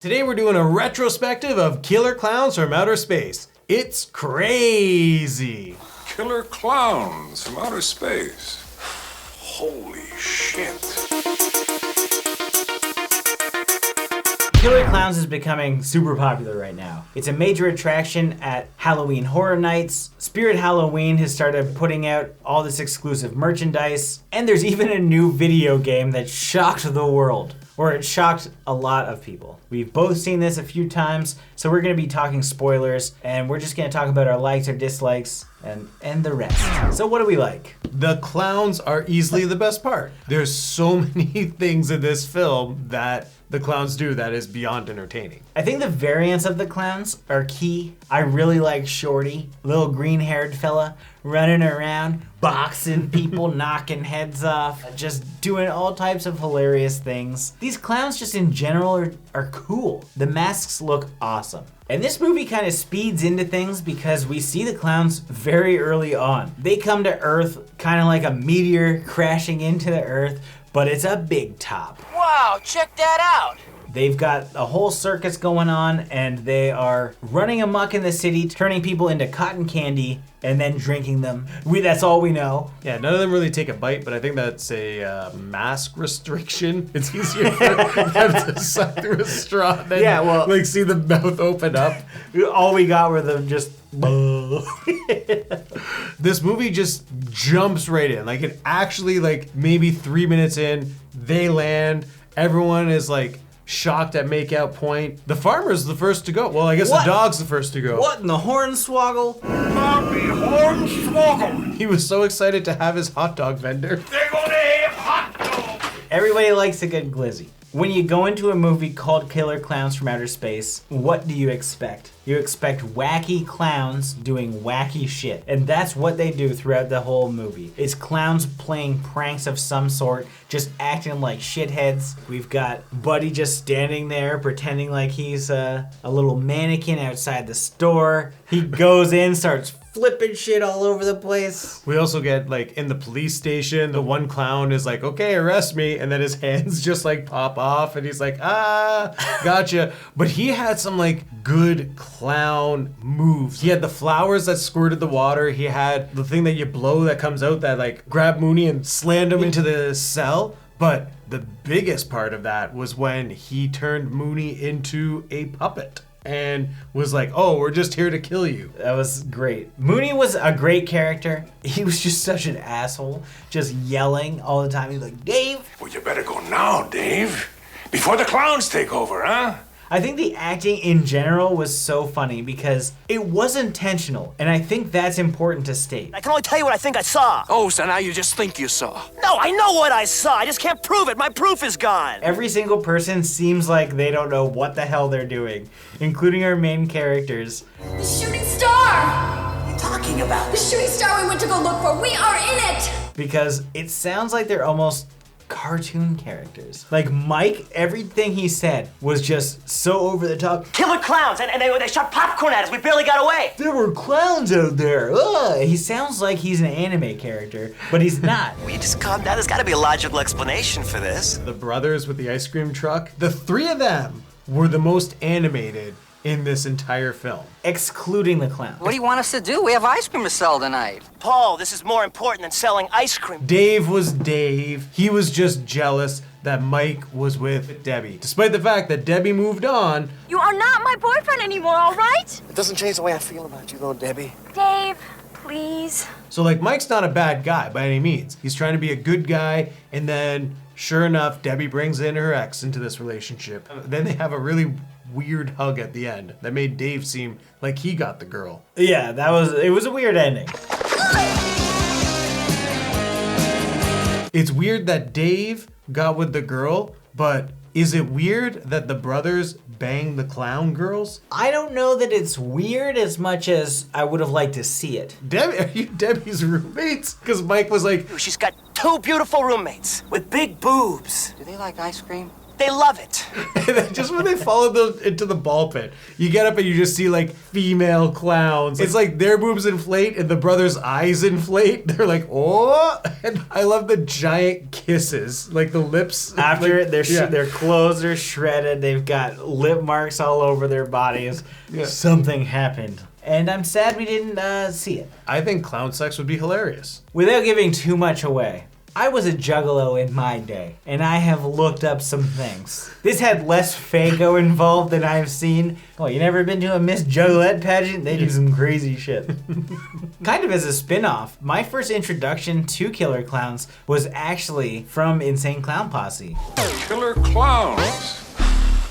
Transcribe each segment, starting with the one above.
Today we're doing a retrospective of Killer Klowns from Outer Space. It's crazy. Killer Klowns from Outer Space. Holy shit. Killer Klowns is becoming super popular right now. It's a major attraction at Halloween Horror Nights. Spirit Halloween has started putting out all this exclusive merchandise. And there's even a new video game that shocked the world. Or it shocked a lot of people. We've both seen this a few times, so we're gonna be talking spoilers, and we're just gonna talk about our likes or dislikes and the rest. So what do we like? The clowns are easily the best part. There's so many things in this film that the clowns do that is beyond entertaining. I think the variants of the clowns are key. I really like Shorty, little green-haired fella, running around, boxing people, knocking heads off, just doing all types of hilarious things. These clowns just in general are cool. The masks look awesome. And this movie kind of speeds into things because we see the clowns very early on. They come to Earth kind of like a meteor crashing into the Earth, but it's a big top. Wow, check that out. They've got a whole circus going on and they are running amok in the city, turning people into cotton candy and then drinking them. That's all we know. Yeah, none of them really take a bite, but I think that's a mask restriction. It's easier for them to suck through a straw than like see the mouth open up. All we got were them just This movie just jumps right in. Like it actually, like maybe 3 minutes in, they land. Everyone is like shocked at makeout point. The farmer's the first to go. Well, I guess the dog's the first to go. What in the hornswoggle? Mommy Hornswoggle. He was so excited to have his hot dog vendor. They're gonna have hot dogs. Everybody likes a good glizzy. When you go into a movie called Killer Klowns from Outer Space, what do you expect? You expect wacky clowns doing wacky shit. And that's what they do throughout the whole movie. It's clowns playing pranks of some sort, just acting like shitheads. We've got Buddy just standing there pretending like he's a little mannequin outside the store. He goes in, starts flipping shit all over the place. We also get like in the police station, the one clown is like, okay, arrest me. And then his hands just like pop off and he's like, gotcha. But he had some like good clown moves. He had the flowers that squirted the water. He had the thing that you blow that comes out that like grabbed Mooney and slammed him into the cell. But the biggest part of that was when he turned Mooney into a puppet and was like, oh, we're just here to kill you. That was great. Mooney was a great character. He was just such an asshole, just yelling all the time. He was like, Dave. Well, you better go now, Dave. Before the clowns take over, huh? I think the acting in general was so funny because it was intentional, and I think that's important to state. I can only tell you what I think I saw. Oh, so now you just think you saw. No, I know what I saw. I just can't prove it. My proof is gone. Every single person seems like they don't know what the hell they're doing, including our main characters. The shooting star! What are you talking about? The shooting star we went to go look for. We are in it! Because it sounds like they're almost cartoon characters. Like Mike, everything he said was just so over the top. Killer Klowns, and they shot popcorn at us. We barely got away. There were clowns out there. Ugh. He sounds like he's an anime character, but he's not. Will you just calm down? There's got to be a logical explanation for this. The brothers with the ice cream truck, the three of them were the most animated in this entire film. Excluding the clown. What do you want us to do? We have ice cream to sell tonight. Paul, this is more important than selling ice cream. Dave was Dave. He was just jealous that Mike was with Debbie. Despite the fact that Debbie moved on. You are not my boyfriend anymore, all right? It doesn't change the way I feel about you, though, Debbie. Dave, please. So like Mike's not a bad guy by any means. He's trying to be a good guy, and then sure enough, Debbie brings in her ex into this relationship. Then they have a really weird hug at the end that made Dave seem like he got the girl. Yeah, it was a weird ending. It's weird that Dave got with the girl, but is it weird that the brothers bang the clown girls? I don't know that it's weird as much as I would have liked to see it. Debbie, are you Debbie's roommates? Because Mike was like, She's got two beautiful roommates with big boobs. Do they like ice cream? They love it. And then just when they follow those into the ball pit, you get up and you just see like female clowns. It's like their boobs inflate and the brother's eyes inflate. They're like, oh, and I love the giant kisses, like the lips. After like, their clothes are shredded, they've got lip marks all over their bodies. Yeah. Something happened. And I'm sad we didn't see it. I think clown sex would be hilarious. Without giving too much away, I was a juggalo in my day, and I have looked up some things. This had less Faygo involved than I've seen. Oh, you never been to a Miss Juggalette pageant? They do some crazy shit. Kind of as a spin-off, my first introduction to Killer Klowns was actually from Insane Clown Posse. Killer Klowns.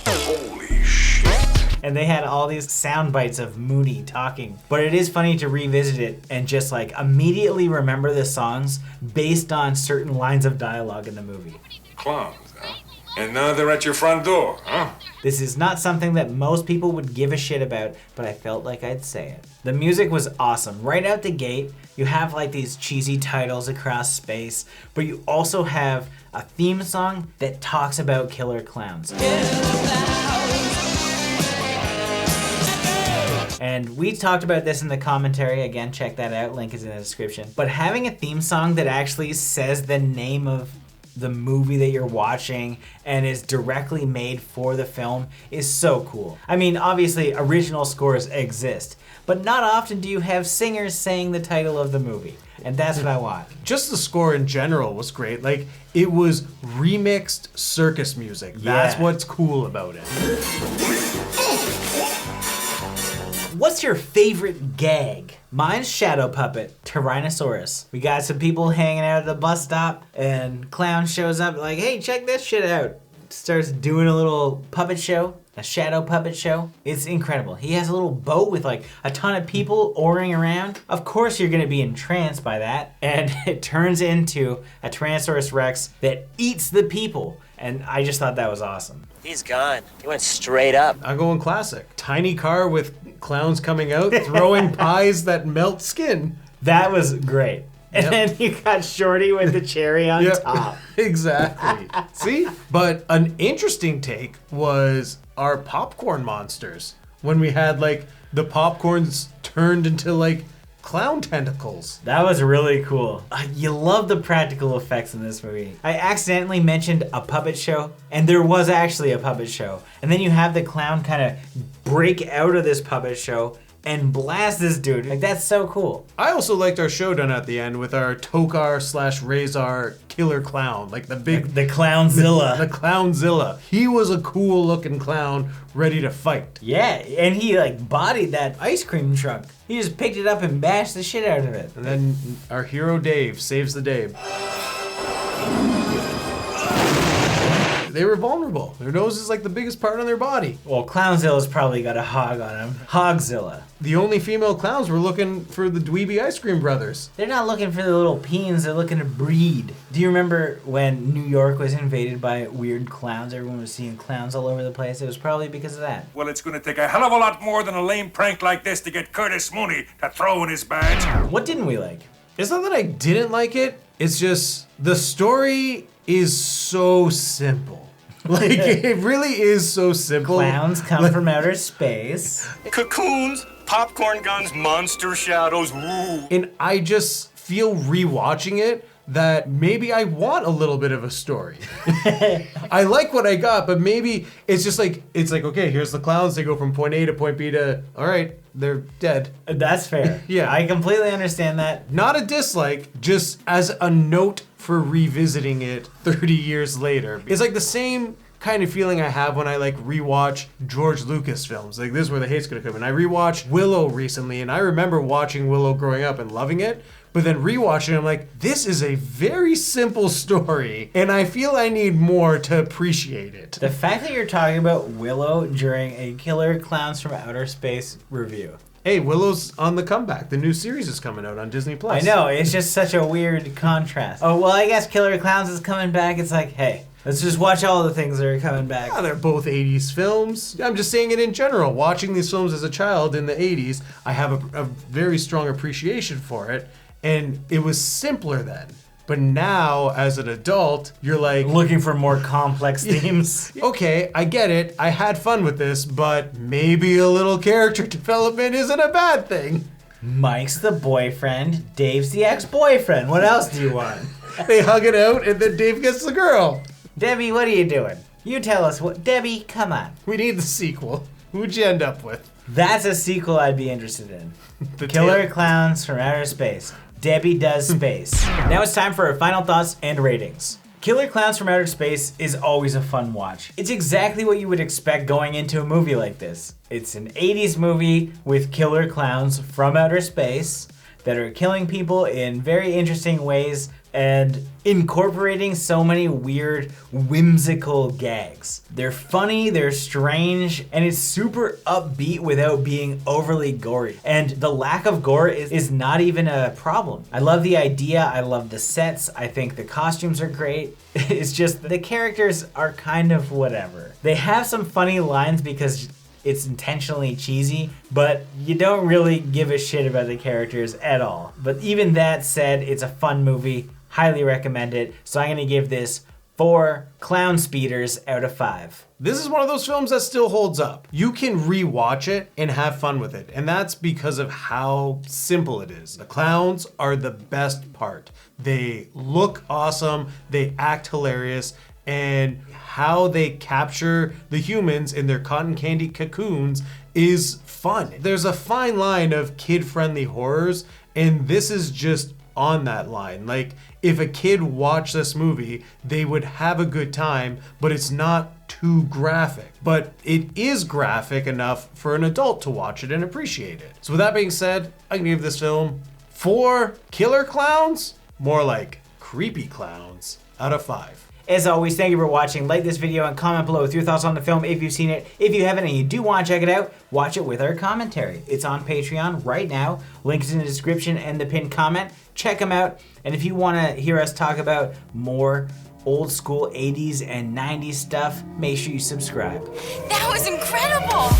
Holy shit. And they had all these sound bites of Moody talking. But it is funny to revisit it and just like immediately remember the songs based on certain lines of dialogue in the movie. Clowns, huh? And now they're at your front door, huh? This is not something that most people would give a shit about, but I felt like I'd say it. The music was awesome. Right out the gate, you have like these cheesy titles across space, but you also have a theme song that talks about killer clowns. And we talked about this in the commentary. Again, check that out. Link is in the description. But having a theme song that actually says the name of the movie that you're watching and is directly made for the film is so cool. I mean, obviously, original scores exist, but not often do you have singers saying the title of the movie. And that's what I want. Just the score in general was great. Like, it was remixed circus music. That's Yeah. what's cool about it. What's your favorite gag? Mine's Shadow Puppet, Tyrannosaurus. We got some people hanging out at the bus stop, and Clown shows up like, hey, check this shit out. Starts doing a little puppet show, a shadow puppet show. It's incredible. He has a little boat with like a ton of people oaring around. Of course you're gonna be entranced by that. And it turns into a Tyrannosaurus Rex that eats the people. And I just thought that was awesome. He's gone. He went straight up. I'm going classic. Tiny car with clowns coming out, throwing pies that melt skin. That was great. And Yep. then you got Shorty with the cherry on Yep. top. Exactly. See? But an interesting take was our popcorn monsters. When we had like the popcorns turned into like clown tentacles. That was really cool. You love the practical effects in this movie. I accidentally mentioned a puppet show, and there was actually a puppet show. And then you have the clown kind of break out of this puppet show and blast this dude. Like, that's so cool. I also liked our showdown at the end with our Tokar / Razor killer clown. Like the big... The Clownzilla. The Clownzilla. He was a cool looking clown ready to fight. Yeah, and he like bodied that ice cream truck. He just picked it up and bashed the shit out of it. And then our hero Dave saves the day. They were vulnerable. Their nose is like the biggest part on their body. Well, Clownzilla's probably got a hog on him. Hogzilla. The only female clowns were looking for the dweeby ice cream brothers. They're not looking for the little peens, they're looking to breed. Do you remember when New York was invaded by weird clowns? Everyone was seeing clowns all over the place. It was probably because of that. Well, it's gonna take a hell of a lot more than a lame prank like this to get Curtis Mooney to throw in his badge. What didn't we like? It's not that I didn't like it. It's just the story is so simple. Like, it really is so simple. Clowns come from outer space. Cocoons, popcorn guns, monster shadows, woo. And I just feel rewatching it that maybe I want a little bit of a story. I like what I got, but maybe it's just like, okay, here's the clowns. They go from point A to point B to, all right, they're dead. That's fair. Yeah. I completely understand that. Not a dislike, just as a note for revisiting it 30 years later. It's like the same kind of feeling I have when I like rewatch George Lucas films. Like, this is where the hate's gonna come in. I rewatched Willow recently, and I remember watching Willow growing up and loving it, but then rewatching it, I'm like, this is a very simple story, and I feel I need more to appreciate it. The fact that you're talking about Willow during a Killer Klowns from Outer Space review. Hey, Willow's on the comeback. The new series is coming out on Disney+. I know, it's just such a weird contrast. Oh, well, I guess Killer Klowns is coming back. It's like, hey, let's just watch all the things that are coming back. Yeah, they're both 80s films. I'm just saying it in general. Watching these films as a child in the 80s, I have a very strong appreciation for it. And it was simpler then. But now, as an adult, you're like, Looking for more complex themes. okay, I get it. I had fun with this, but maybe a little character development isn't a bad thing. Mike's the boyfriend, Dave's the ex-boyfriend. What else do you want? They hug it out, and then Dave gets the girl. Debbie, what are you doing? You tell us what. Debbie, come on. We need the sequel. Who'd you end up with? That's a sequel I'd be interested in. The Killer tale- Klowns from Outer Space. Debbie does space. Now it's time for our final thoughts and ratings. Killer Klowns from Outer Space is always a fun watch. It's exactly what you would expect going into a movie like this. It's an 80s movie with killer clowns from outer space that are killing people in very interesting ways and incorporating so many weird, whimsical gags. They're funny, they're strange, and it's super upbeat without being overly gory. And the lack of gore is not even a problem. I love the idea, I love the sets, I think the costumes are great. It's just the characters are kind of whatever. They have some funny lines because it's intentionally cheesy, but you don't really give a shit about the characters at all. But even that said, it's a fun movie. Highly recommend it. So I'm gonna give this 4 clown speeders out of 5. This is one of those films that still holds up. You can rewatch it and have fun with it, and that's because of how simple it is. The clowns are the best part. They look awesome, they act hilarious, and how they capture the humans in their cotton candy cocoons is fun. There's a fine line of kid-friendly horrors, and this is just on that line. Like, if a kid watched this movie, they would have a good time, but it's not too graphic. But it is graphic enough for an adult to watch it and appreciate it. So with that being said, I can give this film 4 killer clowns, more like creepy clowns, out of 5. As always, thank you for watching. Like this video and comment below with your thoughts on the film if you've seen it. If you haven't and you do want to check it out, watch it with our commentary. It's on Patreon right now. Link is in the description and the pinned comment. Check them out. And if you want to hear us talk about more old school 80s and 90s stuff, make sure you subscribe. That was incredible!